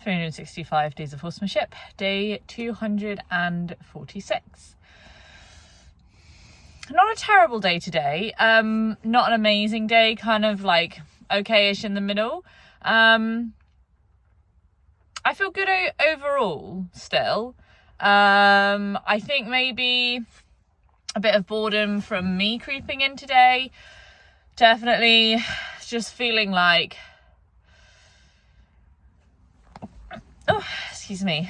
365 Days of Horsemanship, day 246. Not a terrible day today, not an amazing day, kind of like okay-ish in the middle. I feel good overall still. I think maybe a bit of boredom from me creeping in today. Definitely just feeling like, feeling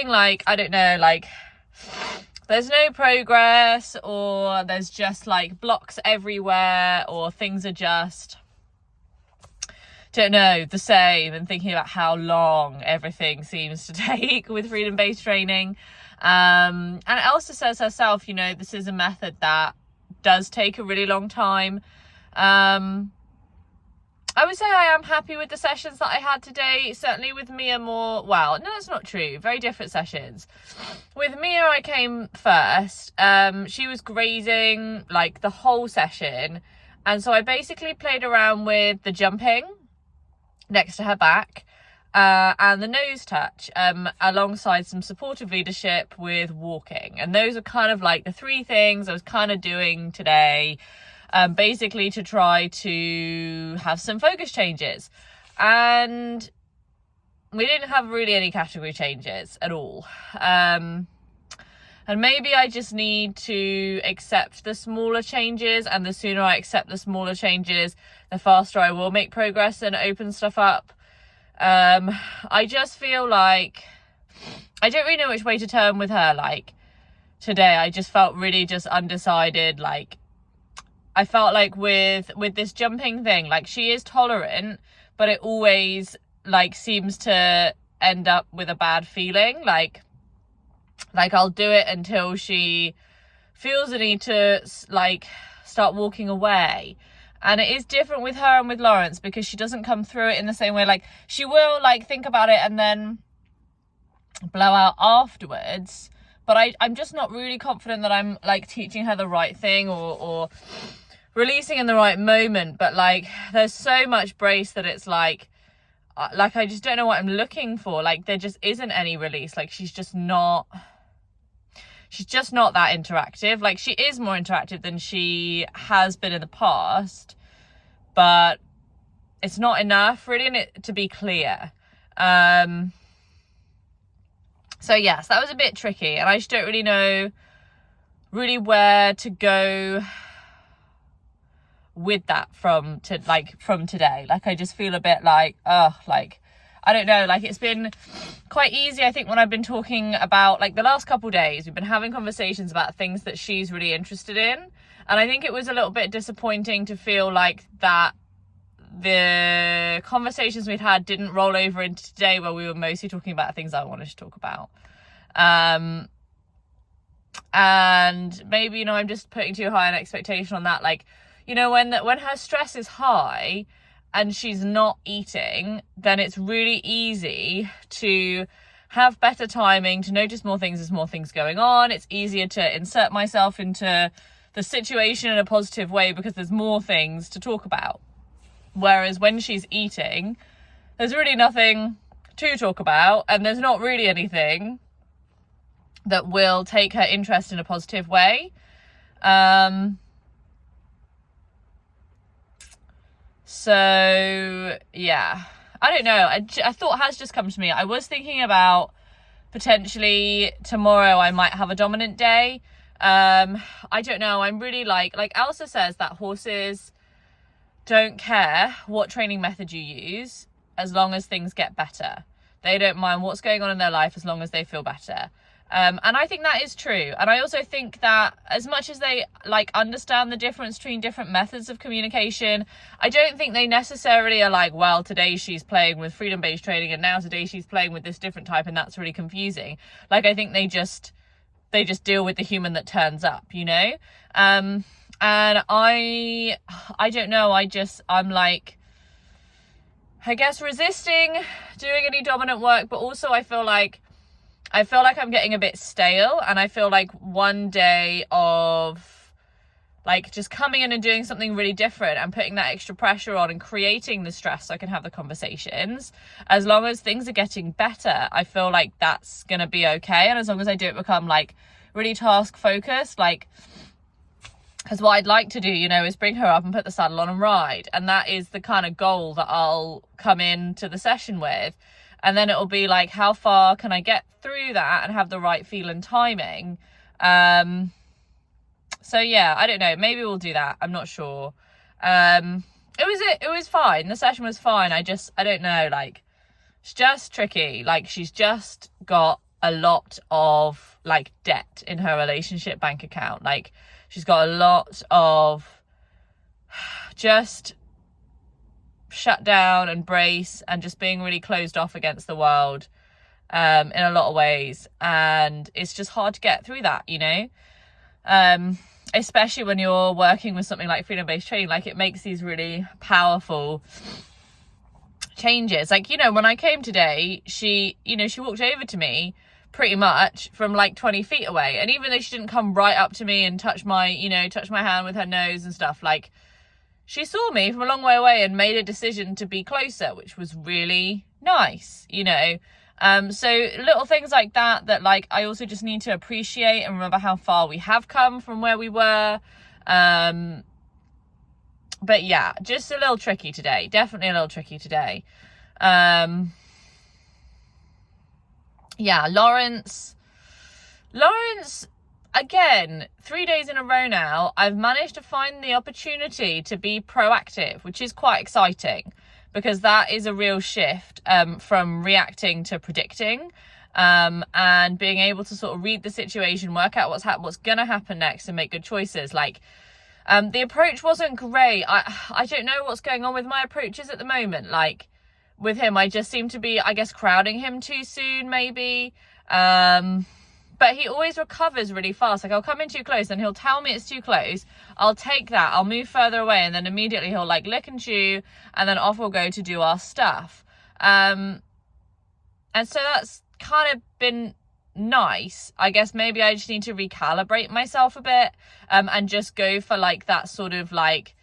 like, I don't know, like there's no progress, or there's just like blocks everywhere, or things are just, don't know, the same, and thinking about how long everything seems to take with freedom-based training. And Elsa says herself, you know, this is a method that does take a really long time. I would say I am happy with the sessions that I had today. Certainly with Mia more, well, no, that's not true. Very different sessions. With Mia, I came first. She was grazing like the whole session. And so I basically played around with the jumping next to her back and the nose touch alongside some supportive leadership with walking. And those are kind of like the three things I was kind of doing today. Basically to try to have some focus changes, and we didn't have really any category changes at all. And maybe I just need to accept the smaller changes, and the sooner I accept the smaller changes, the faster I will make progress and open stuff up. I just feel like I don't really know which way to turn with her. Like today I just felt really just undecided. Like I felt like with this jumping thing, like she is tolerant, but it always like seems to end up with a bad feeling. Like I'll do it until she feels the need to like start walking away. And it is different with her and with Lawrence, because she doesn't come through it in the same way. Like she will like think about it and then blow out afterwards. But I'm just not really confident that I'm like teaching her the right thing or releasing in the right moment. But like there's so much brace that it's like I just don't know what I'm looking for. Like there just isn't any release. Like she's just not that interactive. Like she is more interactive than she has been in the past, but it's not enough really to be clear. So yes, that was a bit tricky, and I just don't really know really where to go with that from today. Like I just feel a bit like, like I don't know, like it's been quite easy, I think, when I've been talking about like the last couple of days, we've been having conversations about things that she's really interested in, and I think it was a little bit disappointing to feel like that the conversations we'd had didn't roll over into today, where we were mostly talking about things I wanted to talk about. And maybe, you know, I'm just putting too high an expectation on that. Like, you know, when her stress is high and she's not eating, then it's really easy to have better timing, to notice more things as more things going on. It's easier to insert myself into the situation in a positive way because there's more things to talk about. Whereas when she's eating, there's really nothing to talk about, and there's not really anything that will take her interest in a positive way. So yeah, I don't know. A thought has just come to me. I was thinking about potentially tomorrow I might have a dominant day. I don't know. I'm really like Elsa says that horses don't care what training method you use as long as things get better. They don't mind what's going on in their life as long as they feel better. And I think that is true. And I also think that as much as they like understand the difference between different methods of communication, I don't think they necessarily are like, well, today she's playing with freedom-based training and now today she's playing with this different type and that's really confusing. Like I think they just deal with the human that turns up, you know? And I don't know, I'm like, I guess resisting doing any dominant work, but also I feel like I'm getting a bit stale, and I feel like one day of like just coming in and doing something really different and putting that extra pressure on and creating the stress so I can have the conversations. As long as things are getting better, I feel like that's going to be okay. And as long as I don't become like really task focused, like, because what I'd like to do, you know, is bring her up and put the saddle on and ride. And that is the kind of goal that I'll come into the session with. And then it'll be like, how far can I get through that and have the right feel and timing? So yeah, I don't know. Maybe we'll do that. I'm not sure. It was fine. The session was fine. I don't know. Like, it's just tricky. Like, she's just got a lot of like debt in her relationship bank account. Like, she's got a lot of just shut down and brace and just being really closed off against the world in a lot of ways. And it's just hard to get through that, you know? Especially when you're working with something like freedom-based training. Like, it makes these really powerful changes. Like, you know, when I came today, she walked over to me pretty much from like 20 feet away. And even though she didn't come right up to me and touch my hand with her nose and stuff, like, she saw me from a long way away and made a decision to be closer, which was really nice, you know. So little things like that like I also just need to appreciate and remember how far we have come from where we were. But yeah, just a little tricky today. Definitely a little tricky today. Yeah, Lawrence, again, 3 days in a row now, I've managed to find the opportunity to be proactive, which is quite exciting. Because that is a real shift from reacting to predicting, and being able to sort of read the situation, work out what's going to happen next and make good choices. Like, the approach wasn't great. I don't know what's going on with my approaches at the moment. Like, with him, I just seem to be, I guess, crowding him too soon, maybe. But he always recovers really fast. Like, I'll come in too close and he'll tell me it's too close. I'll take that. I'll move further away. And then immediately he'll like lick and chew. And then off we'll go to do our stuff. And so that's kind of been nice. I guess maybe I just need to recalibrate myself a bit. And just go for like that sort of like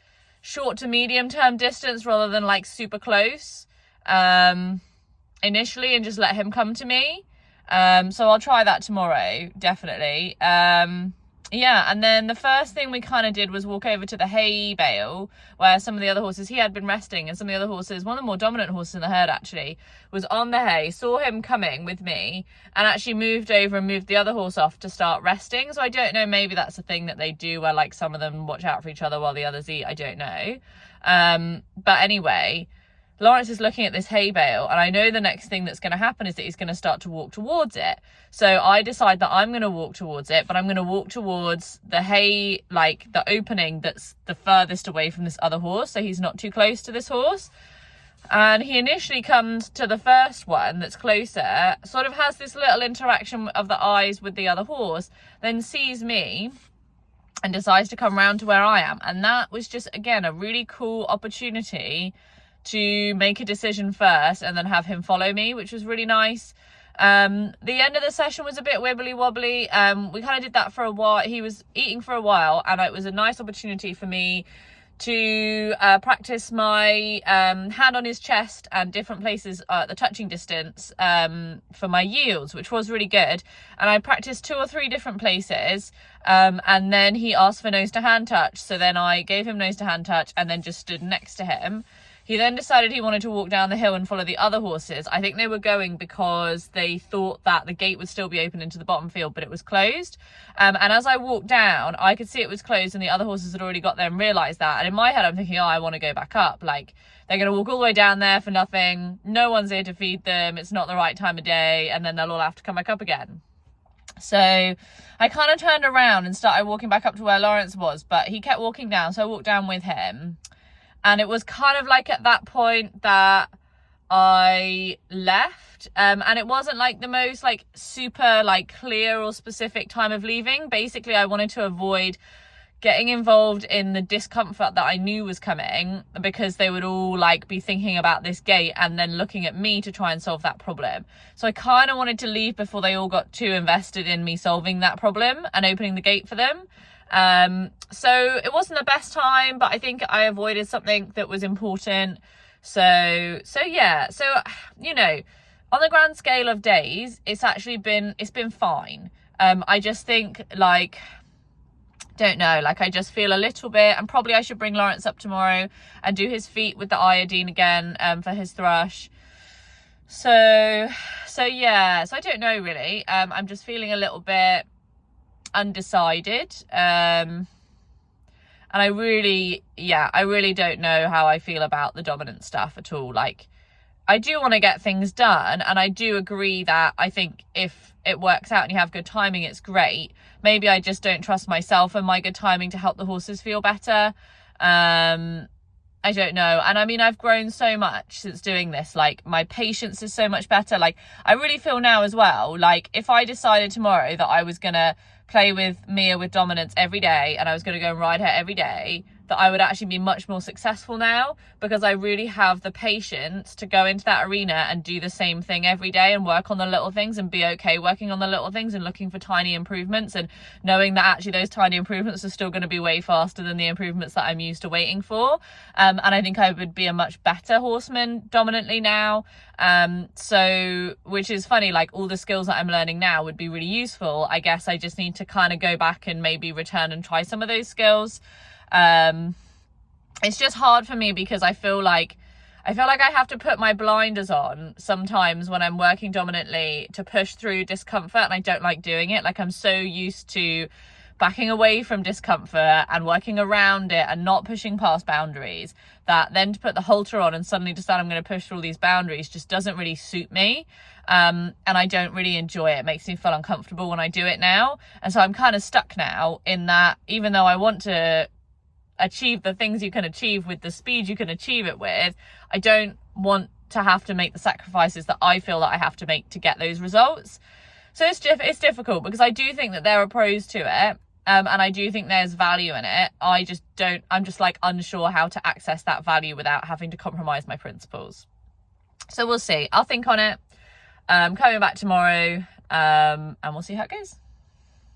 short to medium term distance rather than like super close. Initially, and just let him come to me. So I'll try that tomorrow, definitely. Yeah, and then the first thing we kind of did was walk over to the hay bale where some of the other horses, he had been resting, and some of the other horses, one of the more dominant horses in the herd actually, was on the hay, saw him coming with me, and actually moved over and moved the other horse off to start resting. So I don't know, maybe that's a thing that they do where like some of them watch out for each other while the others eat. I don't know. But anyway, Lawrence is looking at this hay bale, and I know the next thing that's going to happen is that he's going to start to walk towards it. So I decide that I'm going to walk towards it, but I'm going to walk towards the hay, like the opening that's the furthest away from this other horse, so he's not too close to this horse. And he initially comes to the first one that's closer, sort of has this little interaction of the eyes with the other horse, then sees me and decides to come round to where I am. And that was just, again, a really cool opportunity to make a decision first and then have him follow me, which was really nice. The end of the session was a bit wibbly wobbly. We kind of did that for a while. He was eating for a while, and it was a nice opportunity for me to practice my hand on his chest and different places at the touching distance for my yields, which was really good. And I practiced 2 or 3 different places, and then he asked for nose to hand touch, so then I gave him nose to hand touch and then just stood next to him. He then decided he wanted to walk down the hill and follow the other horses. I think they were going because they thought that the gate would still be open into the bottom field, but it was closed. And as I walked down, I could see it was closed and the other horses had already got there and realised that. And in my head, I'm thinking, oh, I want to go back up. Like, they're going to walk all the way down there for nothing. No one's here to feed them. It's not the right time of day. And then they'll all have to come back up again. So I kind of turned around and started walking back up to where Lawrence was, but he kept walking down. So I walked down with him. And it was kind of like at that point that I left. And it wasn't like the most like super like clear or specific time of leaving. Basically, I wanted to avoid getting involved in the discomfort that I knew was coming, because they would all like be thinking about this gate and then looking at me to try and solve that problem. So I kind of wanted to leave before they all got too invested in me solving that problem and opening the gate for them. So it wasn't the best time, but I think I avoided something that was important. So yeah, so, you know, on the grand scale of days, it's been fine. I just think, like, don't know, like, I just feel a little bit, and probably I should bring Lawrence up tomorrow and do his feet with the iodine again, for his thrush. So yeah, so I don't know really. I'm just feeling a little bit undecided. And I really don't know how I feel about the dominant stuff at all. Like, I do want to get things done, and I do agree that I think if it works out and you have good timing, it's great. Maybe I just don't trust myself and my good timing to help the horses feel better. I don't know. And I mean, I've grown so much since doing this. Like, my patience is so much better. Like, I really feel now as well, like, if I decided tomorrow that I was going to play with Mia with dominance every day, and I was going to go and ride her every day, that I would actually be much more successful now, because I really have the patience to go into that arena and do the same thing every day and work on the little things and be okay working on the little things and looking for tiny improvements, and knowing that actually those tiny improvements are still going to be way faster than the improvements that I'm used to waiting for. And I think I would be a much better horseman dominantly now. So, which is funny, like, all the skills that I'm learning now would be really useful. I guess I just need to kind of go back and maybe return and try some of those skills. It's just hard for me because I feel like I have to put my blinders on sometimes when I'm working dominantly to push through discomfort, and I don't like doing it. Like, I'm so used to backing away from discomfort and working around it and not pushing past boundaries, that then to put the halter on and suddenly decide I'm going to push through all these boundaries just doesn't really suit me. And I don't really enjoy it. It makes me feel uncomfortable when I do it now. And so I'm kind of stuck now in that, even though I want to achieve the things you can achieve with the speed you can achieve it with, I don't want to have to make the sacrifices that I feel that I have to make to get those results. So it's difficult, because I do think that there are pros to it, and I do think there's value in it. I'm just like unsure how to access that value without having to compromise my principles. So we'll see. I'll think on it. Coming back tomorrow, and we'll see how it goes.